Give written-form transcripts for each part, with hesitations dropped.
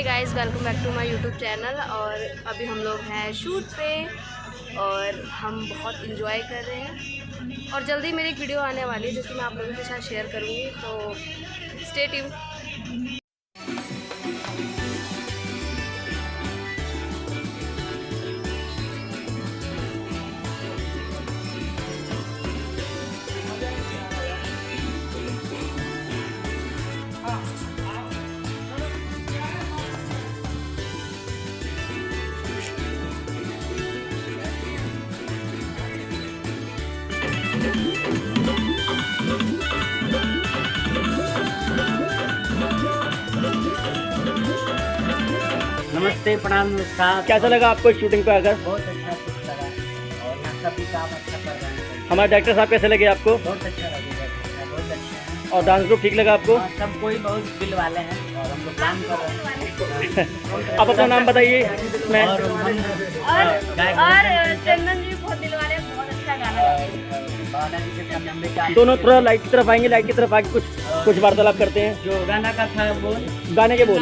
Hey guys, welcome back to my YouTube channel. और अभी हम लोग हैं शूट पे और हम बहुत इंजॉय कर रहे हैं और जल्दी मेरी एक वीडियो आने वाली है जो कि मैं आप लोगों के साथ शेयर करूँगी, तो स्टे ट्यून। नमस्ते, प्रणाम, नमस्कार। कैसा लगा आपको शूटिंग पे आकर? बहुत अच्छा कुछ लगा और यहाँ सभी काम अच्छा कर रहे हैं। हमारे डायरेक्टर साहब कैसे लगे आपको? बहुत अच्छा लगेगा, बहुत अच्छे हैं। और डांस ग्रुप ठीक लगा आपको? हाँ, सब कोई बहुत दिल वाले हैं और हम लोग काम कर रहे हैं। आप अपना नाम बताइए। मैं और चंदन जी बहुत दिल वाले, बहुत अच्छा गाना गाते हैं। दोनों थोड़ा लाइट की तरफ आएंगे, लाइट की तरफ आके कुछ वार्तालाप करते हैं। जो गाना का था बोल, गाने के बोल।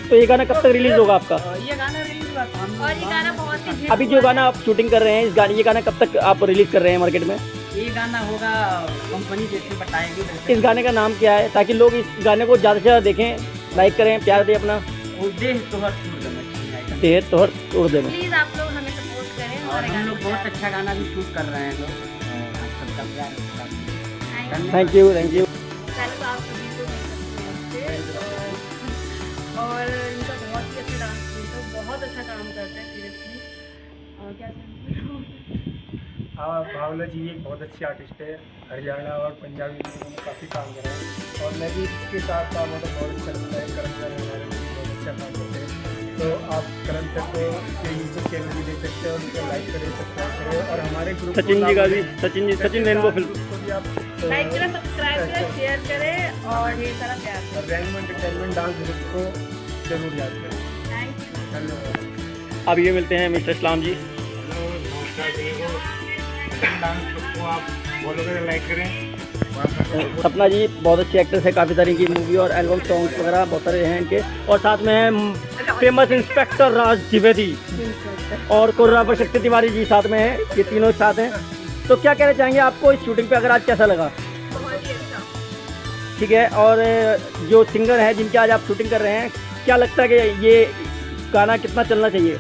तो ये गाना कब तक रिलीज होगा आपका? ये गाना रिलीज हुआ था और ये गाना बहुत ही अभी जो गाना आप शूटिंग कर रहे हैं, ये गाना कब तक आप रिलीज कर रहे हैं मार्केट में? ये गाना होगा, कंपनी जैसे बताएगी। इस गाने का नाम क्या है, ताकि लोग इस गाने को ज़्यादा से ज़्यादा देखें, लाइक करें, प्यार दें अपना। देह तोहर तोड़ देना। प्लीज आप लोग हमें सपोर्ट करें। और हम लोग बहुत अच्छा गाना भी शूट कर रहे हैं लोग। सबका प्यार है। Thank you, thank you. पहले तो आप सभी को और इनका बहुत ही अच्छा डांस, तो बहुत अच्छा काम करते हैं सीरियसली। और क्या हाँ, भावना जी एक बहुत अच्छी आर्टिस्ट है। हरियाणा और पंजाबी में उन्होंने काफ़ी काम करा है और मैं भी इसके साथ काम होता बहुत अच्छा लगता है। करण सर हमारे लिए बहुत अच्छा काम करते हैं, तो आप करण सर को यूट्यूब चैनल भी देख सकते हैं और उसको लाइक करें, सब्सक्राइब करें। और हमारे ग्रुप सचिन जी का भी, सचिन रेनबो फिल्म को भी आप लाइक करें, सब्सक्राइब करें, शेयर करें और ये सारा प्यार करें। और रेनबो एंटरटेनमेंट डांस ग्रुप को जरूर याद करें। Thank you. धन्यवाद। अब ये मिलते हैं मिस्टर इस्लाम जी। डांस ग्रुप को आप फॉलो करें, लाइक करें। सपना जी बहुत अच्छे एक्टर्स है, काफ़ी सारी की मूवी और एल्बम सॉन्ग्स वगैरह बहुत सारे हैं इनके। और साथ में है फेमस इंस्पेक्टर राज द्विवेदी और कोरियोग्राफर शक्ति तिवारी जी साथ में है। ये तीनों साथ हैं। तो क्या कहना चाहेंगे आपको इस शूटिंग पे अगर आज कैसा लगा? बहुत ही अच्छा। ठीक है। और जो सिंगर हैं जिनके आज आप शूटिंग कर रहे हैं, क्या लगता है कि ये गाना कितना चलना चाहिए?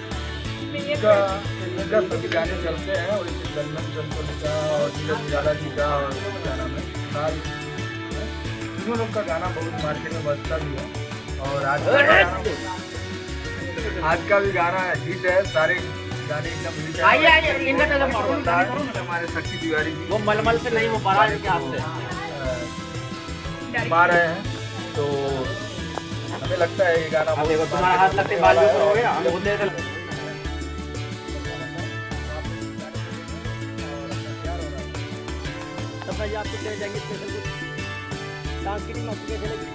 सभी गाने चलते हैं और इसे चंदन चंचल का और नीरज निराला जी का और क्या नाम है, तीनों लोग का गाना बहुत मार्केट में बजता भी है। और आज का भी गाना हिट है। सारे गाने एकदम हिट है। हमारे शक्ति तिवारी जी वो मलमल से नहीं हो पा रहा है क्या आपसे? गा रहे हैं, तो हमें लगता है ये गाना बहुत तुम्हारा हाथ लगते बाल ऊपर हो गया। सपना जी आपको क्या जाएंगे स्पेशल कुछ डांस की टीम आपको कैसे लगी?